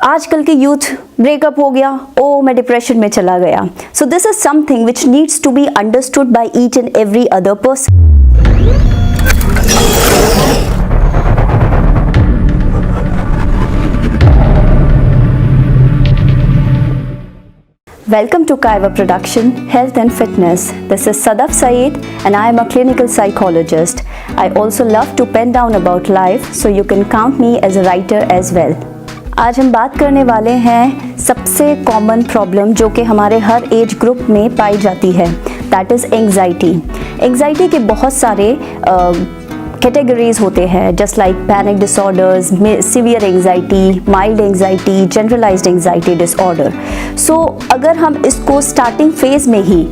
आजकल के youth breakup हो गया, ओ मैं डिप्रेशन में चला गया। So this is something which needs to be understood by each and every other person. Welcome to Kaiva Production, Health and Fitness. This is Sadaf Saeed and I am a clinical psychologist. I also love to pen down about life, so you can count me as a writer as well. आज हम बात करने वाले हैं सबसे common problem जो कि हमारे हर एज ग्रुप में पाई जाती है, दैट इज़ एंग्जाइटी। एंग्जाइटी के बहुत सारे कैटेगरीज होते हैं, just like panic disorders, severe anxiety, mild anxiety, generalised anxiety disorder. So अगर हम इसको स्टार्टिंग फेज में ही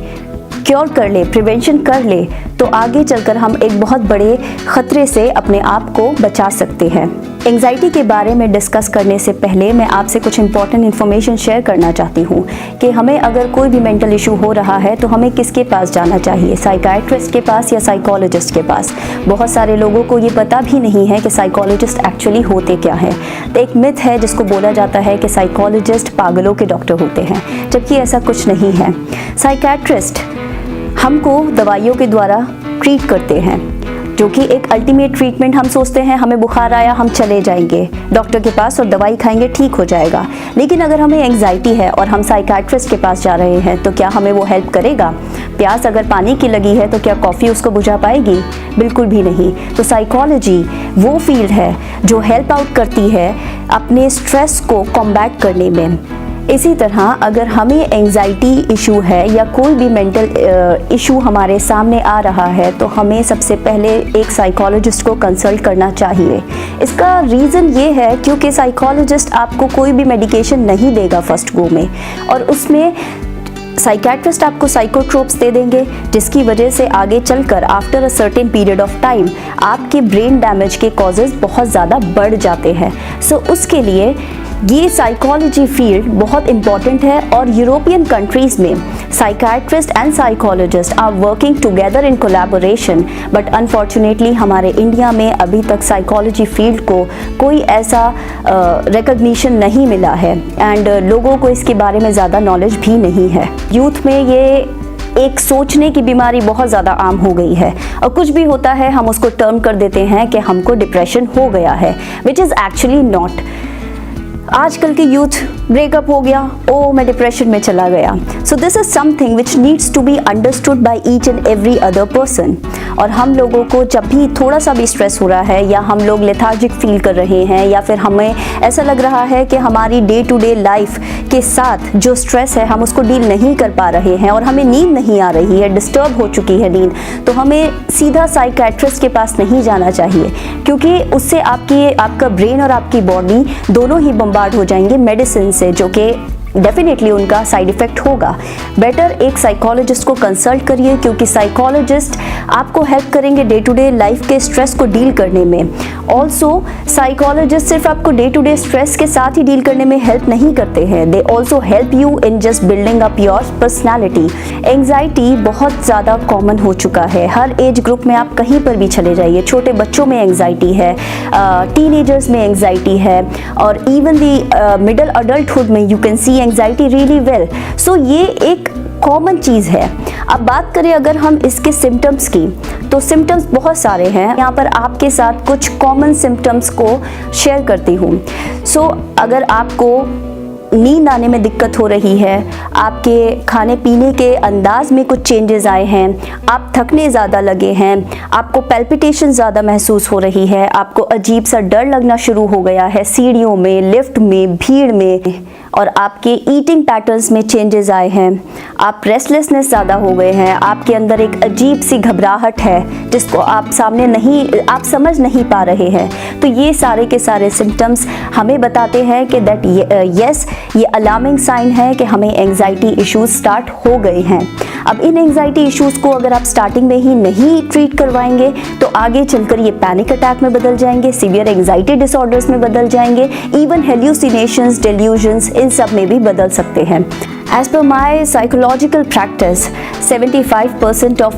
क्योर कर ले, प्रिवेंशन कर ले, तो आगे चलकर हम एक बहुत बड़े ख़तरे से अपने आप को बचा सकते हैं। एंग्जाइटी के बारे में डिस्कस करने से पहले मैं आपसे कुछ इंपॉर्टेंट इन्फॉर्मेशन शेयर करना चाहती हूँ कि हमें अगर कोई भी मेंटल इशू हो रहा है तो हमें किसके पास जाना चाहिए, साइकाइट्रिस्ट के पास या साइकोलॉजिस्ट के पास। बहुत सारे लोगों को ये पता भी नहीं है कि साइकोलॉजिस्ट एक्चुअली होते क्या है। तो एक मिथ है जिसको बोला जाता है कि साइकोलॉजिस्ट पागलों के डॉक्टर होते हैं, जबकि ऐसा कुछ नहीं है। साइकाइट्रिस्ट हमको दवाइयों के द्वारा ट्रीट करते हैं, जो कि एक अल्टीमेट ट्रीटमेंट। हम सोचते हैं हमें बुखार आया, हम चले जाएंगे डॉक्टर के पास और दवाई खाएंगे, ठीक हो जाएगा। लेकिन अगर हमें एंग्जाइटी है और हम साइकाइट्रिस्ट के पास जा रहे हैं तो क्या हमें वो हेल्प करेगा? प्यास अगर पानी की लगी है तो क्या कॉफ़ी उसको बुझा पाएगी? बिल्कुल भी नहीं। तो साइकोलॉजी वो फील्ड है जो हेल्प आउट करती है अपने स्ट्रेस को कॉम्बैट करने में। इसी तरह अगर हमें एंग्जाइटी इशू है या कोई भी मेंटल इशू हमारे सामने आ रहा है तो हमें सबसे पहले एक साइकोलॉजिस्ट को कंसल्ट करना चाहिए। इसका रीज़न ये है क्योंकि साइकोलॉजिस्ट आपको कोई भी मेडिकेशन नहीं देगा फर्स्ट गो में, और उसमें साइकेट्रिस्ट आपको साइकोट्रोप्स दे देंगे, जिसकी वजह से आगे चलकर after a certain period of time आपके ब्रेन डैमेज के कॉजेज़ बहुत ज़्यादा बढ़ जाते हैं। सो उसके लिए ये साइकोलॉजी फील्ड बहुत इम्पॉर्टेंट है, और यूरोपियन कंट्रीज़ में psychiatrist and psychologist are working together in collaboration. But unfortunately हमारे इंडिया में अभी तक साइकोलॉजी फील्ड को कोई ऐसा रिकॉग्निशन नहीं मिला है, एंड लोगों को इसके बारे में ज़्यादा नॉलेज भी नहीं है। यूथ में ये एक सोचने की बीमारी बहुत ज़्यादा आम हो गई है, और कुछ भी होता है हम उसको टर्म कर देते हैं कि हमको डिप्रेशन हो गया है, विच इज़ एक्चुअली नॉट। आजकल के यूथ ब्रेकअप हो गया, ओ मैं डिप्रेशन में चला गया। So this is something which needs to be understood by each and every other person. और हम लोगों को जब भी थोड़ा सा भी स्ट्रेस हो रहा है, या हम लोग लेथार्जिक फील कर रहे हैं, या फिर हमें ऐसा लग रहा है कि हमारी डे टू डे लाइफ के साथ जो स्ट्रेस है हम उसको डील नहीं कर पा रहे हैं, और हमें नींद नहीं आ रही है, डिस्टर्ब हो चुकी है नींद, तो हमें सीधा साइकेट्रिस्ट के पास नहीं जाना चाहिए, क्योंकि उससे आपका ब्रेन और आपकी बॉडी दोनों ही बम्बार्ड हो जाएंगे मेडिसिन से, जो कि डेफिनेटली उनका साइड इफ़ेक्ट होगा। बेटर एक साइकोलॉजिस्ट को कंसल्ट करिए, क्योंकि साइकोलॉजिस्ट आपको हेल्प करेंगे डे टू डे लाइफ के स्ट्रेस को डील करने में। ऑल्सो साइकोलॉजिस्ट सिर्फ आपको डे टू डे स्ट्रेस के साथ ही डील करने में हेल्प नहीं करते हैं, they also help you in just building up your personality. Anxiety बहुत ज़्यादा कॉमन हो चुका है, हर एज ग्रुप में आप कहीं पर भी चले जाइए, छोटे बच्चों में एंग्जाइटी है, टीनेजर्स में एंग्जाइटी है, और इवन दी मिडल अडल्टहुड में you can see anxiety really well. So ये एक कॉमन चीज़ है। अब बात करें अगर हम इसके सिम्टम्स की, तो सिम्टम्स बहुत सारे हैं। यहाँ पर आपके साथ कुछ कॉमन सिम्टम्स को शेयर करती हूँ। सो अगर आपको नींद आने में दिक्कत हो रही है, आपके खाने पीने के अंदाज में कुछ चेंजेस आए हैं, आप थकने ज़्यादा लगे हैं, आपको पैल्पिटेशन ज़्यादा महसूस हो रही है, आपको अजीब सा डर लगना शुरू हो गया है सीढ़ियों में, लिफ्ट में, भीड़ में, और आपके ईटिंग पैटर्न्स में चेंजेस आए हैं, आप रेस्टलेसनेस ज़्यादा हो गए हैं, आपके अंदर एक अजीब सी घबराहट है जिसको आप समझ नहीं पा रहे हैं, तो ये सारे के सारे सिम्टम्स हमें बताते हैं कि दैट यस ये अलार्मिंग साइन है कि हमें एंग्जाइटी इश्यूज स्टार्ट हो गए हैं। अब इन एंग्जाइटी इश्यूज को अगर आप स्टार्टिंग में ही नहीं ट्रीट करवाएंगे तो आगे चलकर ये पैनिक अटैक में बदल जाएंगे, सीवियर एंग्जाइटी डिसऑर्डर्स में बदल जाएंगे, इवन हेल्यूसिनेशंस, डेल्यूजन्स, इन सब में भी बदल सकते हैं। As per my psychological practice, 75% of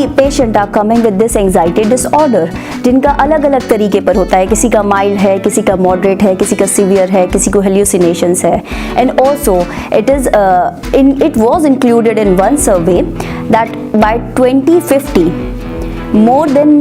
patient are coming with this anxiety disorder, जिनका अलग अलग तरीके पर होता है, किसी का माइल्ड है, किसी का मॉडरेट है, किसी का सीवियर है, किसी को हेल्यूसिनेशंस है। And also it was included in one survey that by 2050 more than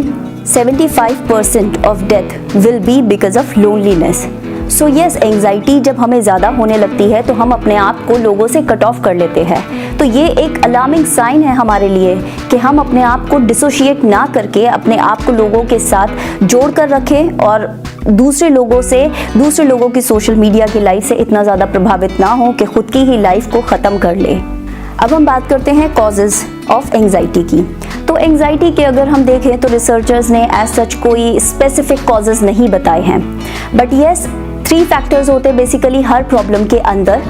75% of death will be because of loneliness. So yes, anxiety जब हमें ज़्यादा होने लगती है तो हम अपने आप को लोगों से कट ऑफ कर लेते हैं। तो ये एक अलार्मिंग साइन है हमारे लिए कि हम अपने आप को डिसोशिएट ना करके अपने आप को लोगों के साथ जोड़ कर रखें और दूसरे लोगों की सोशल मीडिया की लाइफ से इतना ज़्यादा प्रभावित ना हो कि खुद की ही लाइफ को ख़त्म कर ले। अब हम बात करते हैं कॉजेज़ ऑफ एंग्जाइटी की। तो एंग्जाइटी के अगर हम देखें तो रिसर्चर्स ने एज सच कोई स्पेसिफिक कॉजेज़ नहीं बताए हैं, बट येस 3 फैक्टर्स होते हैं बेसिकली हर प्रॉब्लम के अंदर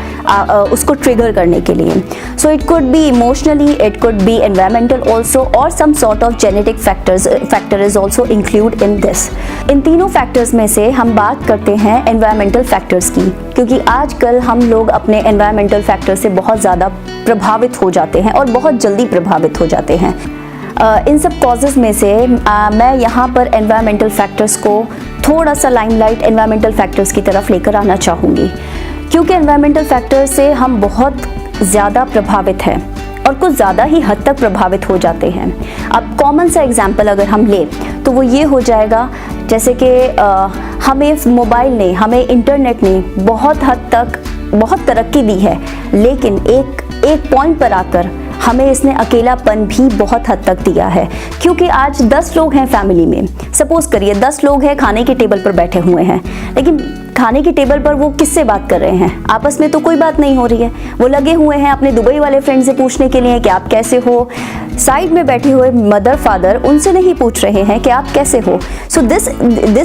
उसको ट्रिगर करने के लिए। So it could be emotionally, it could be environmental also, और some sort of genetic factor is also include in this. इन तीनों फैक्टर्स में से हम बात करते हैं एनवायरमेंटल फैक्टर्स की, क्योंकि आजकल हम लोग अपने एनवायरमेंटल फैक्टर से बहुत ज़्यादा प्रभावित हो जाते हैं और बहुत जल्दी प्रभावित हो जाते हैं। इन सब कॉजेज़ में से मैं यहाँ पर एनवायरमेंटल फैक्टर्स को थोड़ा सा लाइमलाइट एनवायरमेंटल फैक्टर्स की तरफ लेकर आना चाहूँगी, क्योंकि एनवायरमेंटल फैक्टर्स से हम बहुत ज़्यादा प्रभावित हैं और कुछ ज़्यादा ही हद तक प्रभावित हो जाते हैं। अब कॉमन सा एग्जांपल अगर हम लें तो वो ये हो जाएगा, जैसे कि हमें मोबाइल ने, हमें इंटरनेट ने बहुत हद तक बहुत तरक्की दी है, लेकिन एक पॉइंट पर आकर हमें इसने अकेलापन भी बहुत हद तक दिया है। क्योंकि आज 10 लोग हैं फैमिली में, सपोज करिए 10 लोग हैं खाने के टेबल पर बैठे हुए हैं, लेकिन खाने के टेबल पर वो किससे बात कर रहे हैं? आपस में तो कोई बात नहीं हो रही है। वो लगे हुए हैं अपने दुबई वाले फ्रेंड से पूछने के लिए कि आप कैसे हो। साइड में बैठे हुए मदर फादर उनसे नहीं पूछ रहे हैं कि आप कैसे हो। सो this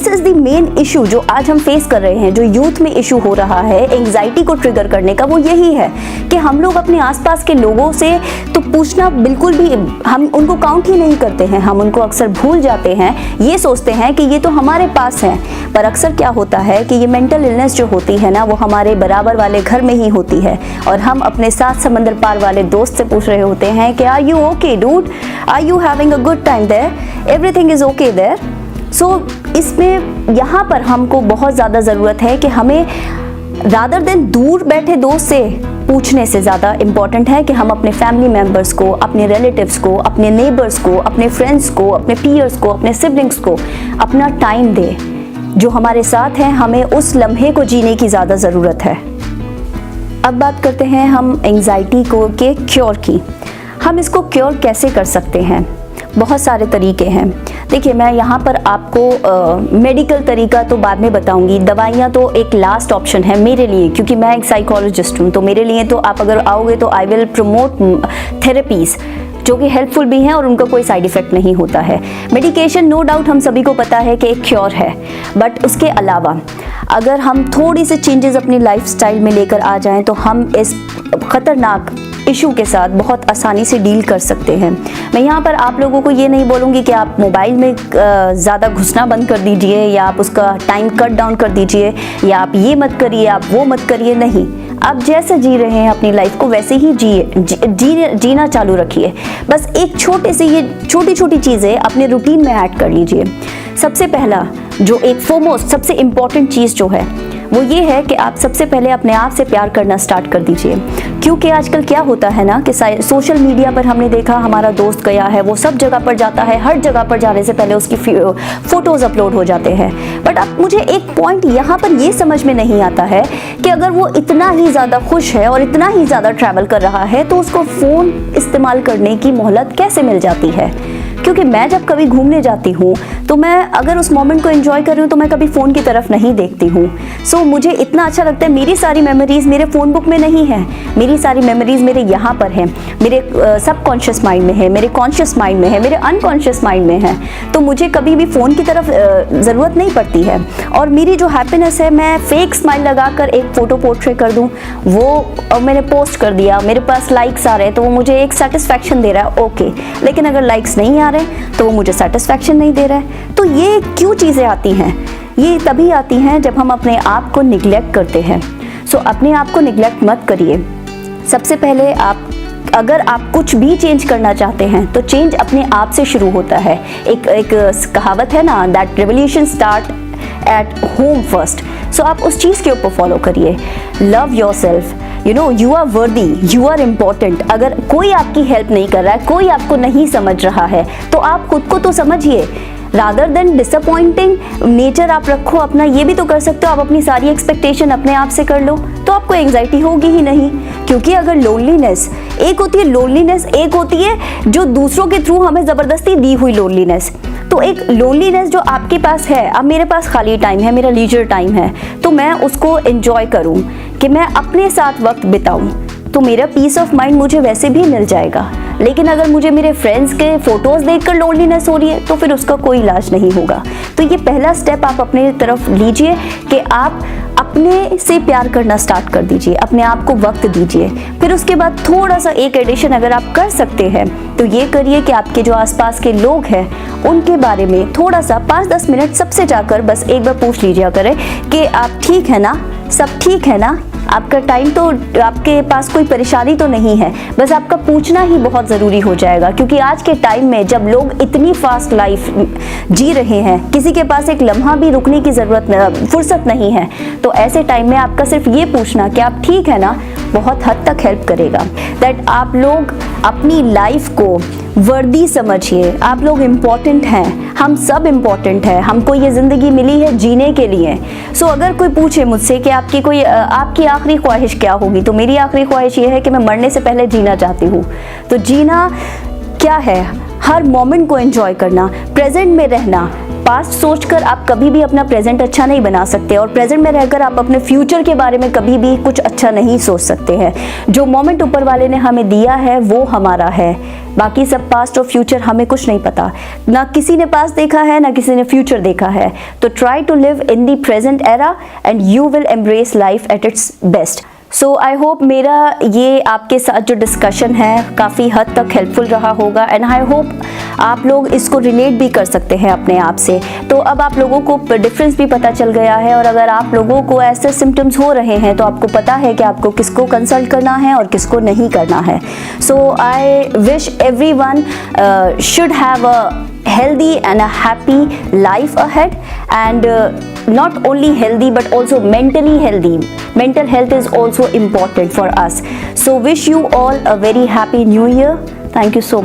is the main issue जो आज हम फेस कर रहे हैं, जो यूथ में इशू हो रहा है एंग्जाइटी को ट्रिगर करने का, वो यही है कि हम लोग अपने आसपास के लोगों से तो पूछना बिल्कुल भी, हम उनको काउंट ही नहीं करते हैं, हम उनको अक्सर भूल जाते हैं। ये सोचते हैं कि ये तो हमारे पास है, पर अक्सर क्या होता है कि ये मेंटल इलनेस जो होती है ना, वो हमारे बराबर वाले घर में ही होती है, और हम अपने साथ समंदर पार वाले दोस्त से पूछ रहे होते हैं कि are you okay dude, are you having a good time there, everything is okay there. So इसमें यहाँ पर हमको बहुत ज़्यादा ज़रूरत है कि हमें रादर देन दूर बैठे दोस्त से पूछने से ज़्यादा इम्पॉर्टेंट है कि हम अपने फैमिली मेम्बर्स को, अपने रिलेटिव्स को, अपने नेबर्स को, अपने फ्रेंड्स को, अपने पीयर्स को, अपने सिबलिंग्स को अपना टाइम दें। जो हमारे साथ हैं, हमें उस लम्हे को जीने की ज़्यादा ज़रूरत है। अब बात करते हैं हम एंग्जाइटी को के क्योर की। हम इसको क्योर कैसे कर सकते हैं? बहुत सारे तरीके हैं। देखिए, मैं यहाँ पर आपको मेडिकल तरीका तो बाद में बताऊंगी, दवाइयाँ तो एक लास्ट ऑप्शन है मेरे लिए, क्योंकि मैं एक साइकोलॉजिस्ट हूँ। तो मेरे लिए तो आप अगर आओगे तो आई विल प्रमोट थेरेपीज़ जो कि हेल्पफुल भी हैं और उनका कोई साइड इफ़ेक्ट नहीं होता है। मेडिकेशन नो डाउट हम सभी को पता है कि एक क्योर है, बट उसके अलावा अगर हम थोड़ी सी चेंजेस अपनी लाइफस्टाइल में लेकर आ जाएं तो हम इस ख़तरनाक इशू के साथ बहुत आसानी से डील कर सकते हैं। मैं यहाँ पर आप लोगों को ये नहीं बोलूँगी कि आप मोबाइल में ज़्यादा घुसना बंद कर दीजिए, या आप उसका टाइम कट डाउन कर दीजिए, या आप ये मत करिए, आप वो मत करिए। नहीं, आप जैसे जी रहे हैं अपनी लाइफ को वैसे ही जीना चालू रखिए। बस एक ये छोटी छोटी चीज़ें अपने रूटीन में ऐड कर लीजिए। सबसे पहला जो एक फोमोस्ट सबसे इम्पॉर्टेंट चीज़ जो है वो ये है कि आप सबसे पहले अपने आप से प्यार करना स्टार्ट कर दीजिए। क्योंकि आजकल क्या होता है ना कि सोशल मीडिया पर हमने देखा, हमारा दोस्त गया है, वो सब जगह पर जाता है, हर जगह पर जाने से पहले उसकी फ़ोटोज़ अपलोड हो जाते हैं। बट अब मुझे एक पॉइंट यहाँ पर ये समझ में नहीं आता है कि अगर वो इतना ही ज़्यादा खुश है और इतना ही ज़्यादा ट्रैवल कर रहा है तो उसको फ़ोन इस्तेमाल करने की मोहलत कैसे मिल जाती है? क्योंकि मैं जब कभी घूमने जाती हूँ तो मैं अगर उस मोमेंट को एंजॉय कर रही हूँ तो मैं कभी फ़ोन की तरफ नहीं देखती हूँ। सो मुझे इतना अच्छा लगता है, मेरी सारी मेमोरीज़ मेरे फ़ोन बुक में नहीं है, मेरी सारी मेमोरीज़ मेरे यहाँ पर हैं, मेरे सबकॉन्शियस माइंड में है, मेरे कॉन्शियस माइंड में है, मेरे अनकॉन्शियस माइंड में है। तो मुझे कभी भी फ़ोन की तरफ ज़रूरत नहीं पड़ती है। और मेरी जो हैप्पीनेस है, मैं फेक स्माइल लगाकर एक फ़ोटो पोर्ट्रेट कर दूँ, वो मैंने पोस्ट कर दिया, मेरे पास लाइक्स आ रहे हैं तो वो मुझे एक सेटिस्फैक्शन दे रहा है, ओके। लेकिन अगर लाइक्स नहीं आ रहे तो वो मुझे सेटिस्फैक्शन नहीं दे रहा है। तो ये क्यों चीज़ें आती हैं? ये तभी आती हैं जब हम अपने आप को निगलेक्ट करते हैं। सो अपने आप को निगलेक्ट मत करिए। सबसे पहले आप अगर आप कुछ भी चेंज करना चाहते हैं तो चेंज अपने आप से शुरू होता है। एक कहावत है ना, that revolution start at home first. So आप उस चीज़ के ऊपर फॉलो करिए। Love yourself, you know you are worthy, you are important. अगर कोई आपकी हेल्प नहीं कर रहा है, कोई आपको नहीं समझ रहा है, तो आप खुद को तो समझिए। रादर देन डिसअपॉइंटिंग नेचर आप रखो अपना, ये भी तो कर सकते हो आप अपनी सारी एक्सपेक्टेशन अपने आप से कर लो, तो आपको एंग्जाइटी होगी ही नहीं। क्योंकि अगर लोनलीनेस एक होती है, लोनलीनेस एक होती है जो दूसरों के थ्रू हमें ज़बरदस्ती दी हुई लोनलीनेस। तो एक लोनलीनेस जो आपके पास है, अब मेरे पास खाली टाइम है, मेरा लीजर टाइम है, तो मैं उसको एंजॉय करूं, कि मैं अपने साथ वक्त बिताऊं, तो मेरा पीस ऑफ माइंड मुझे वैसे भी मिल जाएगा। लेकिन अगर मुझे मेरे फ्रेंड्स के फोटोज़ देखकर लोनलीनेस हो रही है, तो फिर उसका कोई इलाज नहीं होगा। तो ये पहला स्टेप आप अपने तरफ लीजिए कि आप अपने से प्यार करना स्टार्ट कर दीजिए, अपने आप को वक्त दीजिए। फिर उसके बाद थोड़ा सा एक एडिशन अगर आप कर सकते हैं तो ये करिए कि आपके जो आसपास के लोग हैं उनके बारे में थोड़ा सा 5-10 मिनट सबसे जाकर बस एक बार पूछ लीजिए करें कि आप ठीक है ना, सब ठीक है ना, आपका टाइम तो, आपके पास कोई परेशानी तो नहीं है। बस आपका पूछना ही बहुत ज़रूरी हो जाएगा, क्योंकि आज के टाइम में जब लोग इतनी फास्ट लाइफ जी रहे हैं, किसी के पास एक लम्हा भी रुकने की फुर्सत नहीं है, तो ऐसे टाइम में आपका सिर्फ ये पूछना कि आप ठीक है ना, बहुत हद तक हेल्प करेगा। दैट आप लोग अपनी लाइफ को वर्दी समझिए। आप लोग इम्पॉर्टेंट हैं, हम सब इम्पॉर्टेंट हैं, हमको ये ज़िंदगी मिली है जीने के लिए। सो अगर कोई पूछे मुझसे कि आपकी आखिरी ख्वाहिश क्या होगी, तो मेरी आखिरी ख्वाहिश ये है कि मैं मरने से पहले जीना चाहती हूँ। तो जीना क्या है? हर मोमेंट को एंजॉय करना, प्रेजेंट में रहना। पास्ट सोचकर आप कभी भी अपना प्रेजेंट अच्छा नहीं बना सकते, और प्रेजेंट में रहकर आप अपने फ्यूचर के बारे में कभी भी कुछ अच्छा नहीं सोच सकते हैं। जो मोमेंट ऊपर वाले ने हमें दिया है वो हमारा है, बाकी सब पास्ट और फ्यूचर हमें कुछ नहीं पता। ना किसी ने पास्ट देखा है, ना किसी ने फ्यूचर देखा है। तो try to live in the present era and you will embrace life at its best. So I hope मेरा ये आपके साथ जो डिस्कशन है काफ़ी हद तक हेल्पफुल रहा होगा, एंड आई होप आप लोग इसको रिलेट भी कर सकते हैं अपने आप से। तो अब आप लोगों को डिफरेंस भी पता चल गया है, और अगर आप लोगों को ऐसे सिम्टम्स हो रहे हैं तो आपको पता है कि आपको किसको कंसल्ट करना है और किसको नहीं करना है। So I wish everyone should have a healthy and a happy life ahead, and not only healthy but also mentally healthy. Mental health is also important for us. So wish you all a very happy new year. Thank you so much.